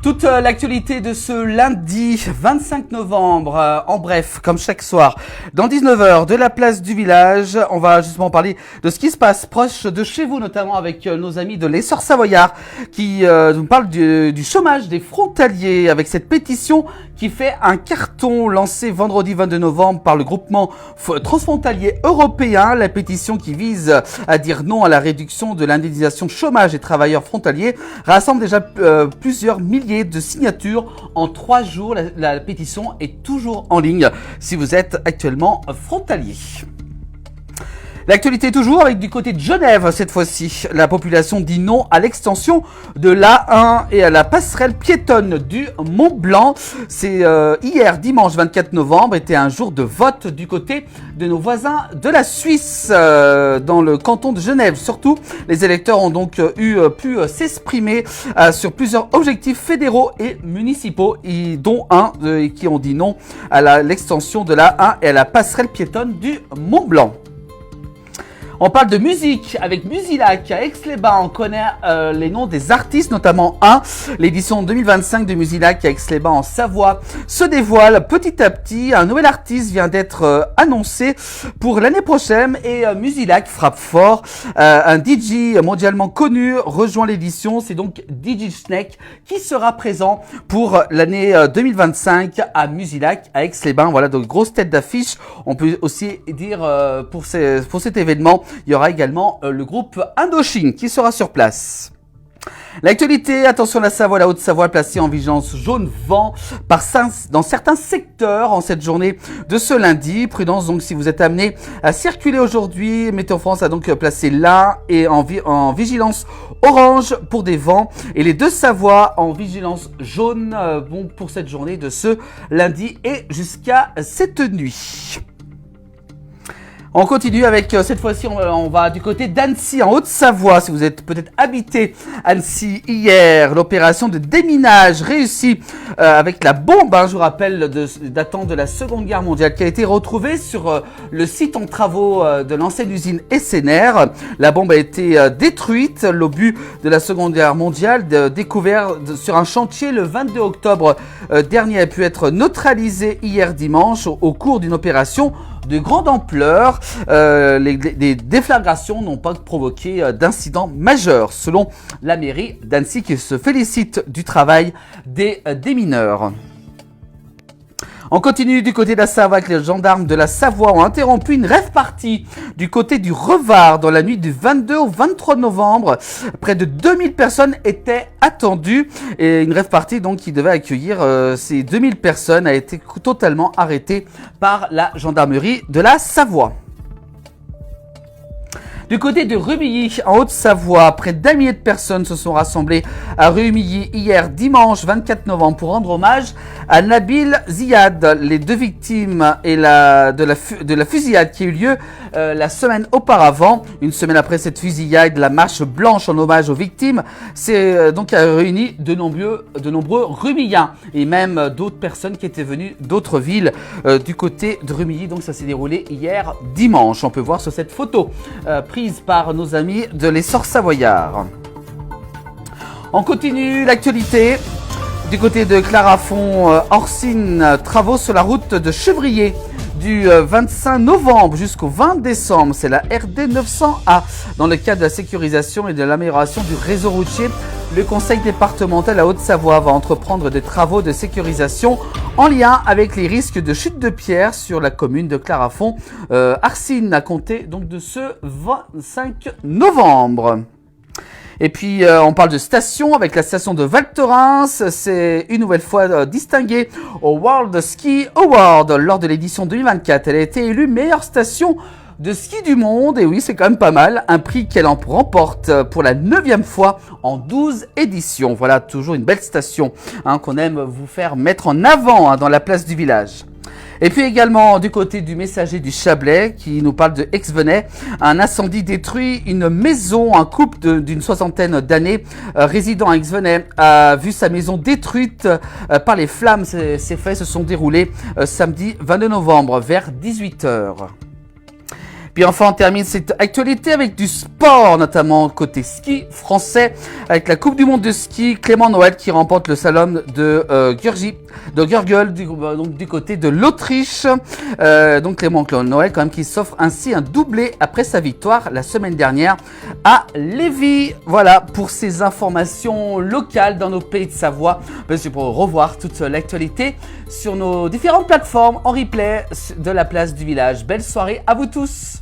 Toute l'actualité de ce lundi 25 novembre, en bref, comme chaque soir, dans 19h de la place du village, on va justement parler de ce qui se passe proche de chez vous, notamment avec nos amis de l'Essor Savoyard, qui nous parlent du chômage des frontaliers, avec cette pétition qui fait un carton lancé vendredi 22 novembre par le groupement transfrontalier européen. La pétition qui vise à dire non à la réduction de l'indemnisation chômage des travailleurs frontaliers rassemble déjà plusieurs milliers de signatures en 3 jours. La pétition est toujours en ligne si vous êtes actuellement frontalier. L'actualité toujours avec du côté de Genève cette fois-ci. La population dit non à l'extension de l'A1 et à la passerelle piétonne du Mont Blanc. C'est hier dimanche 24 novembre était un jour de vote du côté de nos voisins de la Suisse dans le canton de Genève. Surtout, les électeurs ont donc pu s'exprimer sur plusieurs objectifs fédéraux et municipaux, dont un qui ont dit non à l'extension de l'A1 et à la passerelle piétonne du Mont Blanc. On parle de musique avec Musilac à Aix-les-Bains. On connaît les noms des artistes, notamment l'édition 2025 de Musilac à Aix-les-Bains en Savoie se dévoile petit à petit. Un nouvel artiste vient d'être annoncé pour l'année prochaine et Musilac frappe fort. Un DJ mondialement connu rejoint l'édition. C'est donc DJ Snake qui sera présent pour l'année 2025 à Musilac à Aix-les-Bains. Voilà, donc grosse tête d'affiche. On peut aussi dire pour cet événement, il y aura également le groupe Indochine qui sera sur place. L'actualité, attention la Savoie, la Haute-Savoie placée en vigilance jaune vent dans certains secteurs en cette journée de ce lundi. Prudence donc si vous êtes amené à circuler aujourd'hui. Météo France a donc placé l'Ain et en vigilance orange pour des vents et les deux Savoies en vigilance jaune pour cette journée de ce lundi et jusqu'à cette nuit. On continue avec, cette fois-ci, on va du côté d'Annecy, en Haute-Savoie. Si vous êtes peut-être habité Annecy hier, l'opération de déminage réussie avec la bombe, je vous rappelle, datant de la Seconde Guerre mondiale, qui a été retrouvée sur le site en travaux de l'ancienne usine SNR. La bombe a été détruite. L'obus de la Seconde Guerre mondiale, découvert sur un chantier le 22 octobre dernier, a pu être neutralisé hier dimanche au cours d'une opération de grande ampleur. Les déflagrations n'ont pas provoqué d'incidents majeurs, selon la mairie d'Annecy qui se félicite du travail des démineurs. On continue du côté de la Savoie avec les gendarmes de la Savoie ont interrompu une rave-party du côté du Revard dans la nuit du 22 au 23 novembre. Près de 2000 personnes étaient attendues et une rave-party donc qui devait accueillir ces 2000 personnes a été totalement arrêtée par la gendarmerie de la Savoie. Du côté de Rumilly, en Haute-Savoie, près d'1 millier de personnes se sont rassemblées à Rumilly hier dimanche 24 novembre pour rendre hommage à Nabil Ziad, les deux victimes et de la fusillade qui a eu lieu la semaine auparavant. Une semaine après cette fusillade, la marche blanche en hommage aux victimes s'est donc réunie de nombreux Rumilliens et même d'autres personnes qui étaient venues d'autres villes du côté de Rumilly. Donc ça s'est déroulé hier dimanche. On peut voir sur cette photo prise par nos amis de l'Essor Savoyard. On continue l'actualité. Du côté de Clarafond-Orsine, travaux sur la route de Chevrier du 25 novembre jusqu'au 20 décembre. C'est la RD 900A. Dans le cadre de la sécurisation et de l'amélioration du réseau routier, le conseil départemental à Haute-Savoie va entreprendre des travaux de sécurisation en lien avec les risques de chute de pierre sur la commune de Clarafond-Orsine à compter donc de ce 25 novembre. Et puis, on parle de station avec la station de Val Thorens. C'est une nouvelle fois distinguée au World Ski Award lors de l'édition 2024. Elle a été élue meilleure station de ski du monde. Et oui, c'est quand même pas mal. Un prix qu'elle en remporte pour la 9e fois en 12 éditions. Voilà, toujours une belle station qu'on aime vous faire mettre en avant dans la place du village. Et puis également du côté du messager du Chablais qui nous parle de Exvenay, un incendie détruit une maison. Un couple d'une 60aine d'années résidant à Exvenay a vu sa maison détruite par les flammes. Ces faits se sont déroulés samedi 22 novembre vers 18h. Puis enfin, on termine cette actualité avec du sport, notamment côté ski français, avec la Coupe du Monde de ski, Clément Noël qui remporte le slalom de Gurgel, donc du côté de l'Autriche. Donc Clément Noël quand même qui s'offre ainsi un doublé après sa victoire la semaine dernière à Lévis. Voilà pour ces informations locales dans nos pays de Savoie. C'est pour revoir toute l'actualité sur nos différentes plateformes en replay de la place du village. Belle soirée à vous tous.